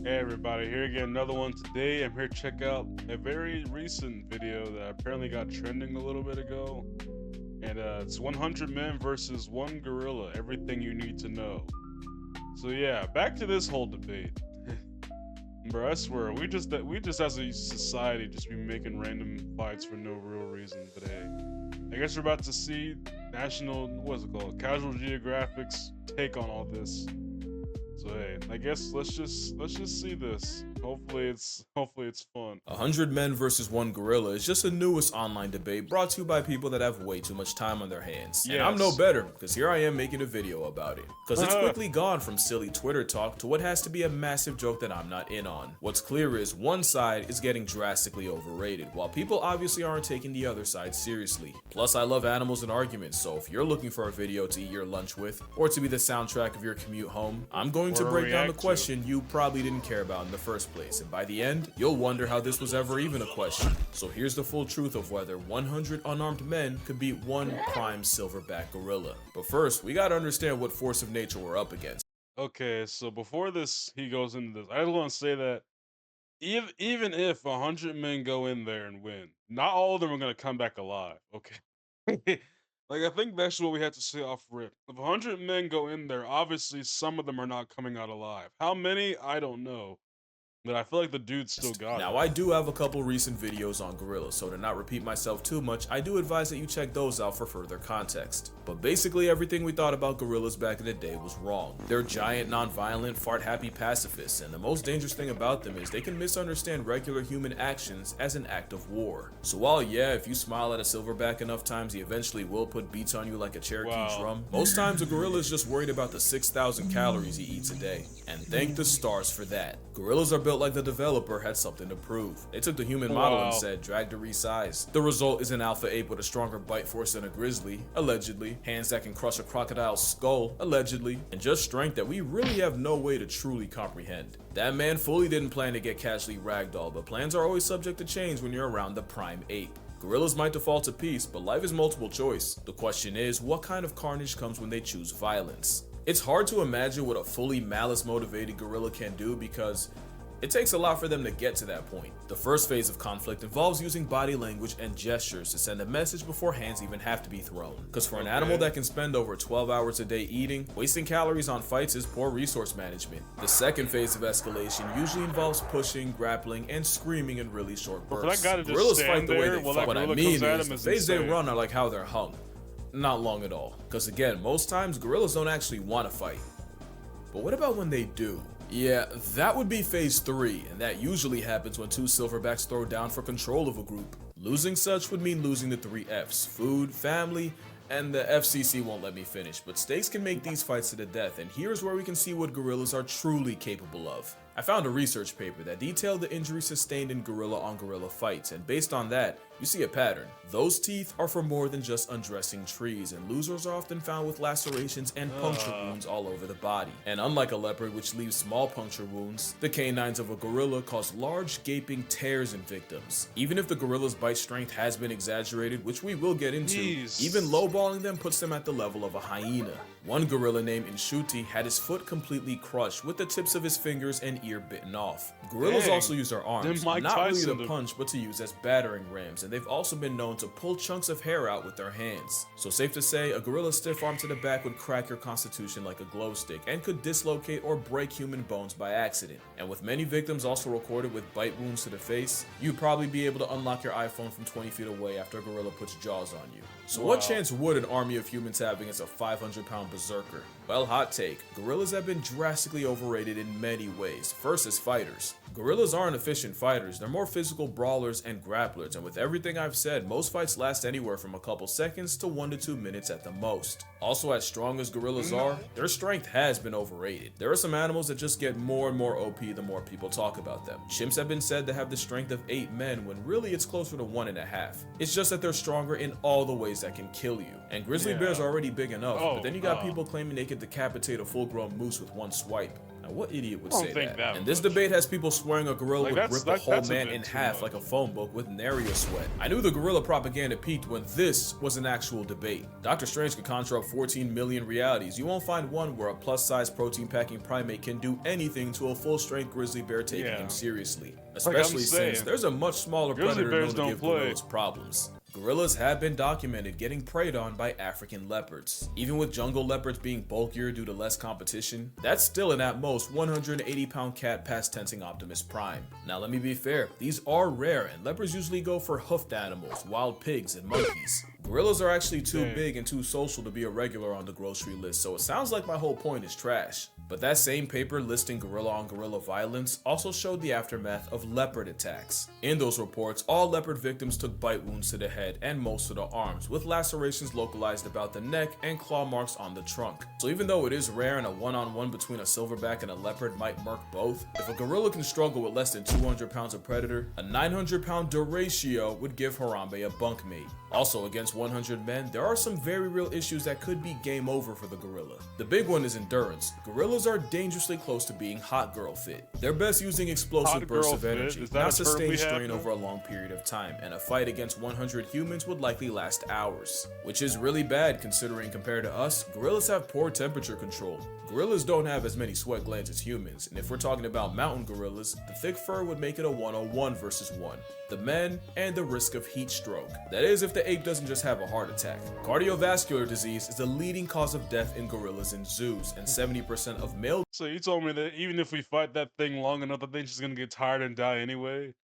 Hey everybody, here again, another one today. I'm here to check out a very recent video that apparently got trending a little bit ago. And it's 100 men versus one gorilla, everything you need to know. So yeah, back to this whole debate. Bro, I swear, we just as a society just be making random fights for no real reason. But hey, I guess we're about to see national, what is it called? Casual Geographic's take on all this. So hey, I guess let's just see this. Hopefully it's fun. 100 Men versus one gorilla is just the newest online debate brought to you by people that have way too much time on their hands. And I'm no Yes. better, because here I am making a video about it. Because it's quickly gone from silly Twitter talk to what has to be a massive joke that I'm not in on. What's clear is one side is getting drastically overrated, while people obviously aren't taking the other side seriously. Plus, I love animals and arguments, so if you're looking for a video to eat your lunch with, or to be the soundtrack of your commute home, I'm going to Or break down the react to. question you probably didn't care about in the first place, and by the end, you'll wonder how this was ever even a question. So here's the full truth of whether 100 unarmed men could beat one prime silverback gorilla. But first, we gotta understand what force of nature we're up against. Okay, so before this he goes into this, I just want to say that even if 100 men go in there and win, not all of them are gonna come back alive. Okay. Like I think that's what we have to say off rip. If 100 men go in there, obviously some of them are not coming out alive. How many? I don't know. But I feel like the dude still got Now, it. I do have a couple recent videos on gorillas, so to not repeat myself too much, I do advise that you check those out for further context. But basically, everything we thought about gorillas back in the day was wrong. They're giant, non-violent, fart-happy pacifists, and the most dangerous thing about them is they can misunderstand regular human actions as an act of war. So while yeah, if you smile at a silverback enough times, he eventually will put beats on you like a Cherokee Wow. drum, most times a gorilla is just worried about the 6,000 calories he eats a day. And thank the stars for that. Gorillas are built like the developer had something to prove. They took the human model and Wow. said, drag to resize. The result is an alpha ape with a stronger bite force than a grizzly, allegedly, hands that can crush a crocodile's skull, allegedly, and just strength that we really have no way to truly comprehend. That man fully didn't plan to get casually ragdolled, but plans are always subject to change when you're around the prime ape. Gorillas might default to peace, but life is multiple choice. The question is, what kind of carnage comes when they choose violence? It's hard to imagine what a fully malice-motivated gorilla can do because it takes a lot for them to get to that point. The first phase of conflict involves using body language and gestures to send a message before hands even have to be thrown. Because for an animal that can spend over 12 hours a day eating, wasting calories on fights is poor resource management. The second phase of escalation usually involves pushing, grappling, and screaming in really short But for bursts. that guy to just Gorillas stand fight the way there they while fight. that What I gorilla mean comes at is, him the is phase they insane. run are like how they're hung. Not long at all. Because again, most times gorillas don't actually want to fight. But what about when they do? Yeah, that would be phase 3, and that usually happens when two silverbacks throw down for control of a group. Losing such would mean losing the 3 Fs: food, family, and the FCC won't let me finish, but stakes can make these fights to the death, and here's where we can see what gorillas are truly capable of. I found a research paper that detailed the injuries sustained in gorilla-on-gorilla fights, and based on that, you see a pattern. Those teeth are for more than just undressing trees, and losers are often found with lacerations and puncture wounds all over the body. And unlike a leopard, which leaves small puncture wounds, the canines of a gorilla cause large gaping tears in victims. Even if the gorilla's bite strength has been exaggerated, which we will get into, Jeez. even lowballing them puts them at the level of a hyena. One gorilla named Inshuti had his foot completely crushed with the tips of his fingers and ear bitten off. Gorillas Dang. also use their arms, Them Mike not really Tyson to to- punch but to use as battering rams, and they've also been known to pull chunks of hair out with their hands. So safe to say, a gorilla's stiff arm to the back would crack your constitution like a glow stick and could dislocate or break human bones by accident. And with many victims also recorded with bite wounds to the face, you'd probably be able to unlock your iPhone from 20 feet away after a gorilla puts jaws on you. So what Wow. chance would an army of humans have against a 500-pound berserker? Well, hot take, gorillas have been drastically overrated in many ways. First as fighters. Gorillas aren't efficient fighters, they're more physical brawlers and grapplers, and with everything I've said, most fights last anywhere from a couple seconds to 1 to 2 minutes at the most. Also, as strong as gorillas are, their strength has been overrated. There are some animals that just get more and more OP the more people talk about them. Chimps have been said to have the strength of 8 men when really it's closer to 1.5. It's just that they're stronger in all the ways that can kill you. And grizzly Yeah. bears are already big enough, Oh, but then you got God. people claiming they could decapitate a full-grown moose with one swipe. Now, what idiot would I don't say think that? that And this much. debate has people swearing a gorilla Like, would rip a whole that's a man bit in too half much. like a phone book with nary a sweat. I knew the gorilla propaganda peaked when this was an actual debate. Doctor Strange could conjure up 14 million realities. You won't find one where a plus-size protein-packing primate can do anything to a full-strength grizzly bear taking Yeah. him seriously. I'm Especially saying, since there's a much smaller grizzly predator bears known to don't give play. gorillas problems. Gorillas have been documented getting preyed on by African leopards. Even with jungle leopards being bulkier due to less competition, that's still an at most 180-pound cat past tensing Optimus Prime. Now let me be fair, these are rare and leopards usually go for hoofed animals, wild pigs, and monkeys. Gorillas are actually too big and too social to be a regular on the grocery list, so it sounds like my whole point is trash. But that same paper listing gorilla on gorilla violence also showed the aftermath of leopard attacks. In those reports, all leopard victims took bite wounds to the head and most of the arms, with lacerations localized about the neck and claw marks on the trunk. So even though it is rare and a one-on-one between a silverback and a leopard might murk both, if a gorilla can struggle with less than 200 pounds of predator, a 900-pound duratio would give Harambe a bunkmate. Also, against 100 men, there are some very real issues that could be game over for the gorilla. The big one is endurance. Gorillas are dangerously close to being hot girl fit. They're best using explosive Hot bursts girl of fit? energy, Is that not a term sustained we have strain now? over a long period of time, and a fight against 100 humans would likely last hours. Which is really bad considering compared to us, gorillas have poor temperature control. Gorillas don't have as many sweat glands as humans, and if we're talking about mountain gorillas, the thick fur would make it a 1-on-1 versus 1. The men, and the risk of heat stroke. That is if the ape doesn't just have a heart attack. Cardiovascular disease is the leading cause of death in gorillas in zoos, and 70% of male So you told me that even if we fight that thing long enough, the thing's just gonna get tired and die anyway?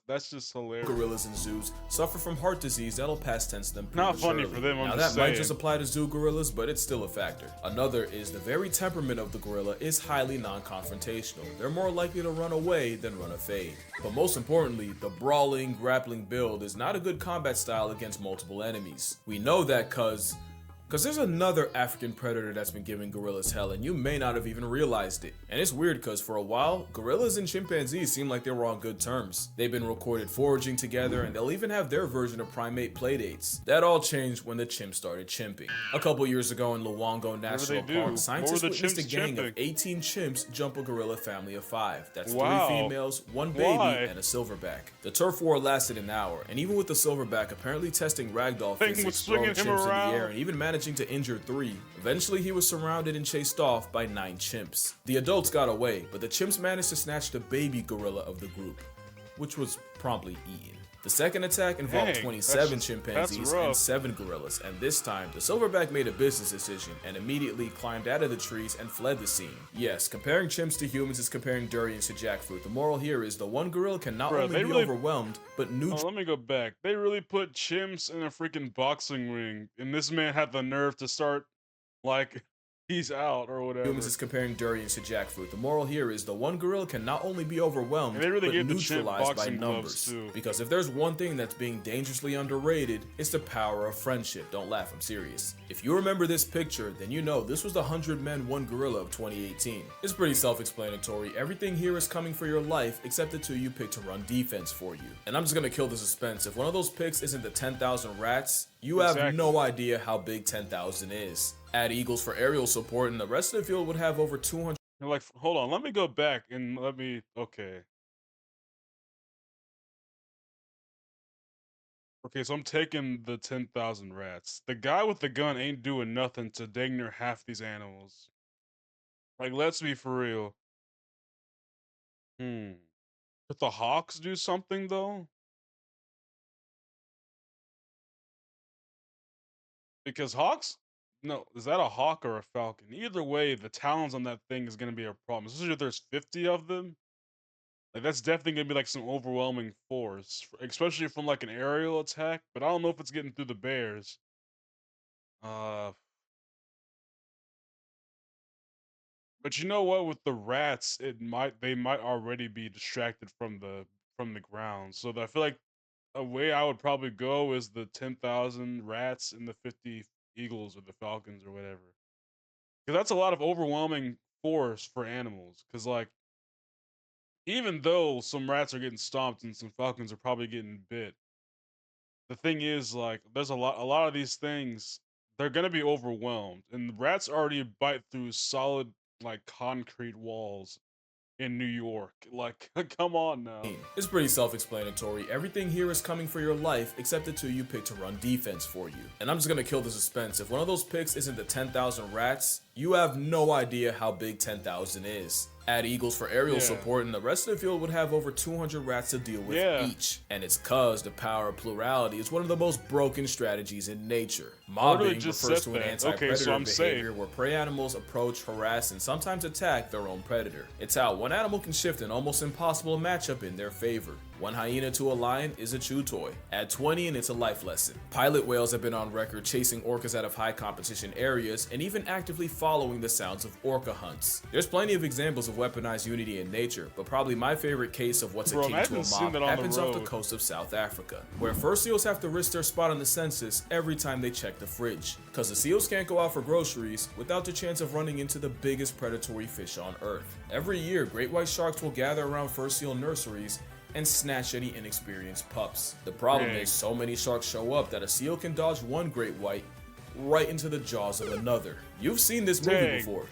That's just hilarious. gorillas in zoos suffer from heart disease that'll past tense them Not funny prematurely. for them, I'm Now just that might saying. just apply to zoo gorillas, but it's still a factor. Another is the very temperament of the gorilla is highly non-confrontational. They're more likely to run away than run a fade. But most importantly, the brawling, grappling build is not a good combat style against multiple enemies. We know that Cause there's another African predator that's been giving gorillas hell and you may not have even realized it. And it's weird cause for a while, gorillas and chimpanzees seem like they were on good terms. They've been recorded foraging together and they'll even have their version of primate playdates. That all changed when the chimps started chimping. A couple years ago in Luongo National they do? Park, What scientists were the witnessed a chimps gang of chimping? 18 chimps jump a gorilla family of 5. That's Wow. 3 females, 1 baby, Why? and a silverback. The turf war lasted an hour, and even with the silverback apparently testing ragdoll Thing was physics, throwing swinging him chimps in around. the air, and even managing to injure 3. Eventually, he was surrounded and chased off by 9 chimps. The adults got away, but the chimps managed to snatch the baby gorilla of the group, which was promptly eaten. The second attack involved Dang, 27 that's chimpanzees rough. and 7 gorillas, and this time, the silverback made a business decision and immediately climbed out of the trees and fled the scene. Yes, comparing chimps to humans is comparing durians to jackfruit. The moral here is the one gorilla can not Bruh, only they be really- overwhelmed, but Oh, let me go back. They really put chimps in a freaking boxing ring, and this man had the nerve to start like he's out or whatever. humans is comparing durians to jackfruit. The moral here is the one gorilla can not only be overwhelmed, And they really but gave the chimp neutralized by boxing numbers. gloves, too. Because if there's one thing that's being dangerously underrated, it's the power of friendship. Don't laugh, I'm serious. If you remember this picture, then you know this was the 100 Men, 1 Gorilla of 2018. It's pretty self-explanatory. Everything here is coming for your life, except the 2 you pick to run defense for you. And I'm just gonna kill the suspense. If one of those picks isn't the 10,000 rats, you have Exactly. no idea how big 10,000 is. Add eagles for aerial support, and the rest of the field would have over 200 You're like, hold on, let me go back and okay. Okay, so I'm taking the 10,000 rats. The guy with the gun ain't doing nothing to dang near half these animals. Like, let's be for real. Could the hawks do something though? Because hawks, no, is that a hawk or a falcon? Either way, the talons on that thing is gonna be a problem. Especially if there's 50 of them. Like that's definitely gonna be like some overwhelming force, especially from like an aerial attack. But I don't know if it's getting through the bears. Uh, but you know what? With the rats, they might already be distracted from the ground. So I feel like a way I would probably go is the 10,000 rats and the 50 eagles or the falcons or whatever. Because that's a lot of overwhelming force for animals. Because like even though some rats are getting stomped and some falcons are probably getting bit, the thing is like there's a lot of these things they're gonna be overwhelmed, and the rats already bite through solid like concrete walls in New York. Like, come on now. It's pretty self-explanatory. Everything here is coming for your life except the two you pick to run defense for you. And I'm just gonna kill the suspense. If one of those picks isn't the 10,000 rats, you have no idea how big 10,000 is. Add eagles for aerial Yeah. support, and the rest of the field would have over 200 rats to deal with Yeah. each. And it's cause the power of plurality is one of the most broken strategies in nature. Literally Mobbing just refers said to an that. anti-predator Okay, so I'm safe. behavior where prey animals approach, harass, and sometimes attack their own predator. It's how one animal can shift an almost impossible matchup in their favor. One hyena to a lion is a chew toy. Add 20 and it's a life lesson. Pilot whales have been on record chasing orcas out of high competition areas and even actively following the sounds of orca hunts. There's plenty of examples of weaponized unity in nature, but probably my favorite case of what's Bro, akin to imagine a seeing mob that on the happens off the road. coast of South Africa, where fur seals have to risk their spot on the census every time they check the fridge, because the seals can't go out for groceries without the chance of running into the biggest predatory fish on Earth. Every year, great white sharks will gather around fur seal nurseries and snatch any inexperienced pups. The problem Dang. is so many sharks show up that a seal can dodge one great white right into the jaws of another. You've seen this movie Dang. before,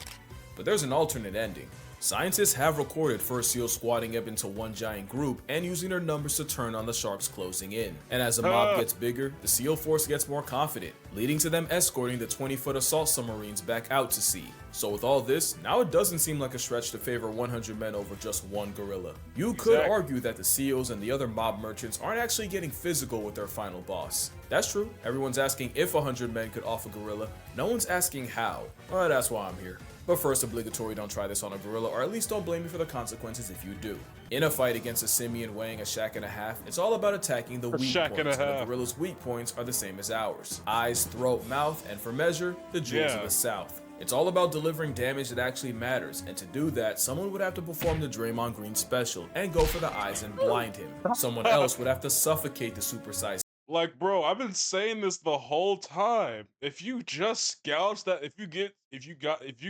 but there's an alternate ending. Scientists have recorded fur seals squatting up into one giant group and using their numbers to turn on the sharks closing in. And as the mob gets bigger, the SEAL force gets more confident, leading to them escorting the 20-foot assault submarines back out to sea. So with all this, now it doesn't seem like a stretch to favor 100 men over just one gorilla. You could Exactly. argue that the SEALs and the other mob merchants aren't actually getting physical with their final boss. That's true, everyone's asking if 100 men could off a gorilla, no one's asking how. Well, that's why I'm here. But first, obligatory, don't try this on a gorilla, or at least don't blame me for the consequences if you do. In a fight against a simian weighing a shack and a half, it's all about attacking the weak shack and a points, and the half. gorilla's weak points are the same as ours. Eyes, throat, mouth, and for measure, the jewels Yeah. of the south. It's all about delivering damage that actually matters, and to do that, someone would have to perform the Draymond Green special and go for the eyes and blind him. Someone else would have to suffocate the supersized Like, bro, I've been saying this the whole time. If you just gouge that, if you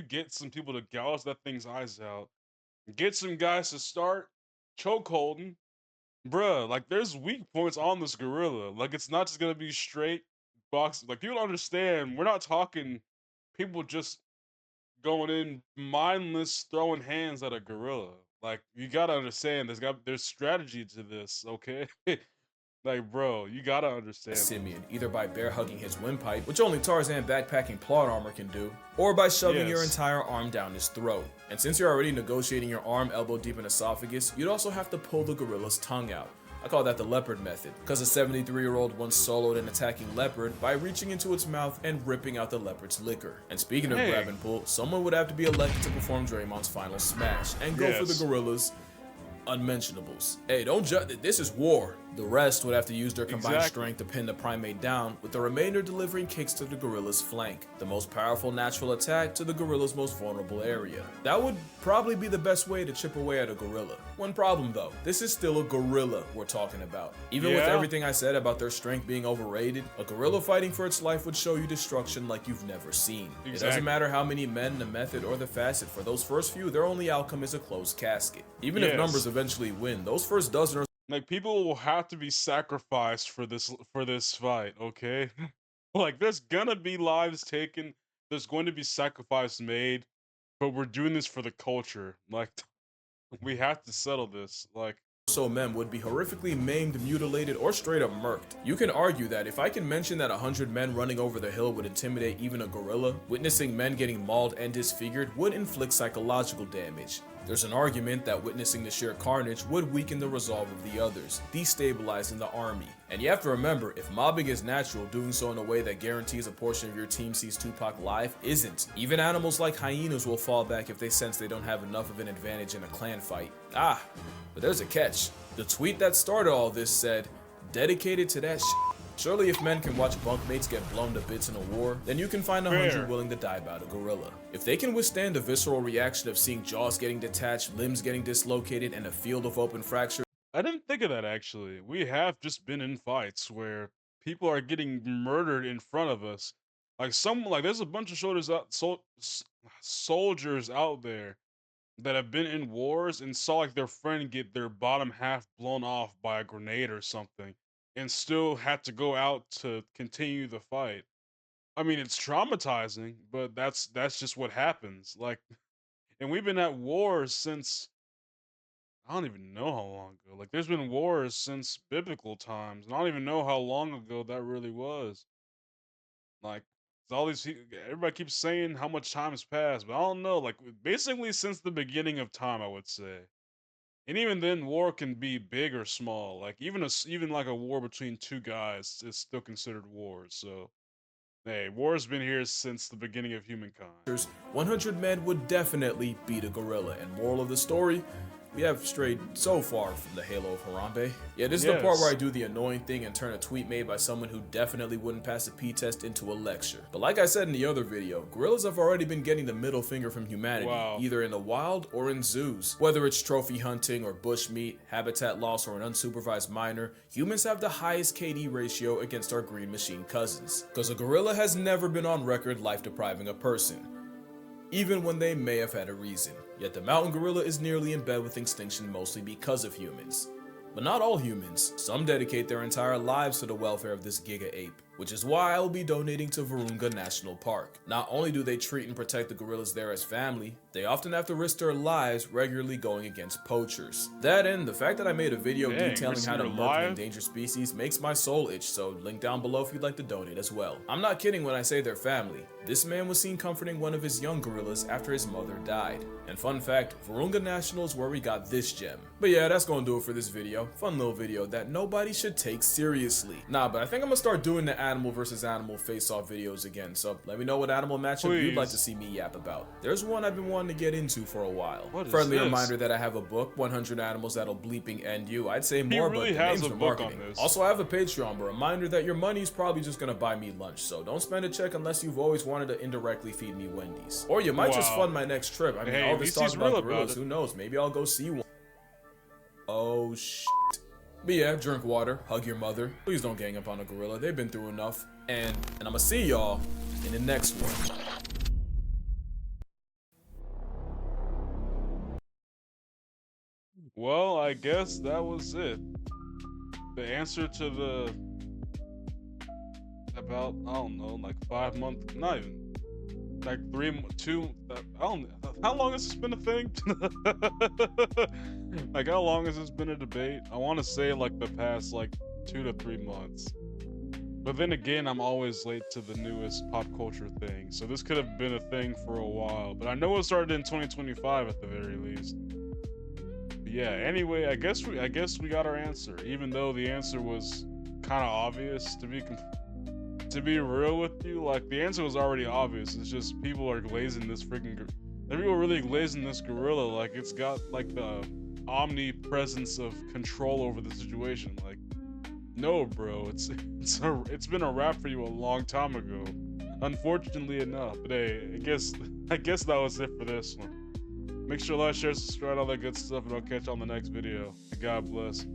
get some people to gouge that thing's eyes out, get some guys to start choke holding, bruh, like there's weak points on this gorilla. Like it's not just gonna be straight boxing. Like people don't understand, we're not talking people just going in mindless throwing hands at a gorilla. Like you gotta understand there's strategy to this, okay? Like, bro, you gotta understand. simian, either by bear hugging his windpipe, which only Tarzan backpacking plot armor can do, or by shoving your Yes. entire arm down his throat. And since you're already negotiating your arm elbow deep in esophagus, you'd also have to pull the gorilla's tongue out. I call that the leopard method, because a 73-year-old once soloed an attacking leopard by reaching into its mouth and ripping out the leopard's liquor. And speaking of Hey. grab and pull, someone would have to be elected to perform Draymond's final smash and go for the Yes. gorilla's unmentionables. Hey, don't judge. This is war. The rest would have to use their combined Exactly. strength to pin the primate down, with the remainder delivering kicks to the gorilla's flank, the most powerful natural attack to the gorilla's most vulnerable area. That would probably be the best way to chip away at a gorilla. One problem though, this is still a gorilla we're talking about. Even with Yeah. everything I said about their strength being overrated, a gorilla fighting for its life would show you destruction like you've never seen. It Exactly. doesn't matter how many men, the method, or the facet, for those first few, their only outcome is a closed casket. Even if Yes. numbers eventually win, those first dozen or Like people will have to be sacrificed for this fight, okay? Like there's gonna be lives taken, there's going to be sacrifice made, but we're doing this for the culture. Like we have to settle this. Like so men would be horrifically maimed, mutilated, or straight up murked. You can argue that if I can mention that 100 men running over the hill would intimidate even a gorilla, witnessing men getting mauled and disfigured would inflict psychological damage. There's an argument that witnessing the sheer carnage would weaken the resolve of the others, destabilizing the army. And you have to remember, if mobbing is natural, doing so in a way that guarantees a portion of your team sees Tupac live isn't. Even animals like hyenas will fall back if they sense they don't have enough of an advantage in a clan fight. But there's a catch. The tweet that started all this said, dedicated to that shit. Surely if men can watch bunkmates get blown to bits in a war, then you can find 100 Fair. willing to die about a gorilla. If they can withstand the visceral reaction of seeing jaws getting detached, limbs getting dislocated, and a field of open fracture, I didn't think of that actually. We have just been in fights where people are getting murdered in front of us. Like there's a bunch of soldiers out there that have been in wars and saw like their friend get their bottom half blown off by a grenade or something and still had to go out to continue the fight. I mean, it's traumatizing, but that's just what happens. Like, and we've been at war since I don't even know how long ago. Like, there's been wars since biblical times, and I don't even know how long ago that really was. Like, 'cause all these everybody keeps saying how much time has passed, but I don't know. Like, basically since the beginning of time, I would say. And even then, war can be big or small. Like, even like a war between two guys is still considered war. So, hey, war's been here since the beginning of humankind. 100 men would definitely beat a gorilla. And moral of the story, we have strayed so far from the Halo of Harambe. Yeah, this is the part where I do the annoying thing and turn a tweet made by someone who definitely wouldn't pass a P-test into a lecture. But like I said in the other video, gorillas have already been getting the middle finger from humanity, either in the wild or in zoos. Whether it's trophy hunting or bushmeat, habitat loss, or an unsupervised minor, humans have the highest KD ratio against our green machine cousins. Because a gorilla has never been on record life depriving a person, even when they may have had a reason. Yet the mountain gorilla is nearly in bed with extinction mostly because of humans. But not all humans. Some dedicate their entire lives to the welfare of this giga ape, which is why I will be donating to Virunga National Park. Not only do they treat and protect the gorillas there as family, they often have to risk their lives regularly going against poachers. That and the fact that I made a video detailing how to murk an endangered species makes my soul itch, so link down below if you'd like to donate as well. I'm not kidding when I say they're family. This man was seen comforting one of his young gorillas after his mother died. And fun fact, Virunga National is where we got this gem. But yeah, that's gonna do it for this video. Fun little video that nobody should take seriously. Nah, but I think I'm gonna start doing the animal versus animal face-off videos again, so let me know what animal matchup you'd like to see me yap about. There's one I've been wanting to get into for a while. Friendly reminder that I have a book, 100 Animals That'll Bleeping End You. I'd say more, but the name's for marketing. Also, I have a Patreon, but reminder that your money's probably just gonna buy me lunch, so don't spend a check unless you've always wanted to indirectly feed me Wendy's. Or you might just fund my next trip. I mean, all this talk about gorillas, who knows? Maybe I'll go see one. Oh shit. But yeah, drink water, hug your mother. Please don't gang up on a gorilla. They've been through enough. And I'ma see y'all in the next one. Well, I guess that was it. The answer to the about, I don't know, like 5 month, not even, like 2, I don't know, how long has this been a thing? Like, how long has this been a debate? I want to say like the past like 2 to 3 months. But then again, I'm always late to the newest pop culture thing, so this could have been a thing for a while. But I know it started in 2025 at the very least. But yeah. Anyway, I guess we got our answer, even though the answer was kind of obvious. To be real with you, like the answer was already obvious. It's just people are glazing this freaking. People are really glazing this gorilla like it's got like the omnipresence of control over the situation. Like, no, bro, it's been a wrap for you a long time ago, unfortunately enough. But hey, I guess that was it for this one. Make sure to like, share, subscribe, all that good stuff, and I'll catch you on the next video. God bless.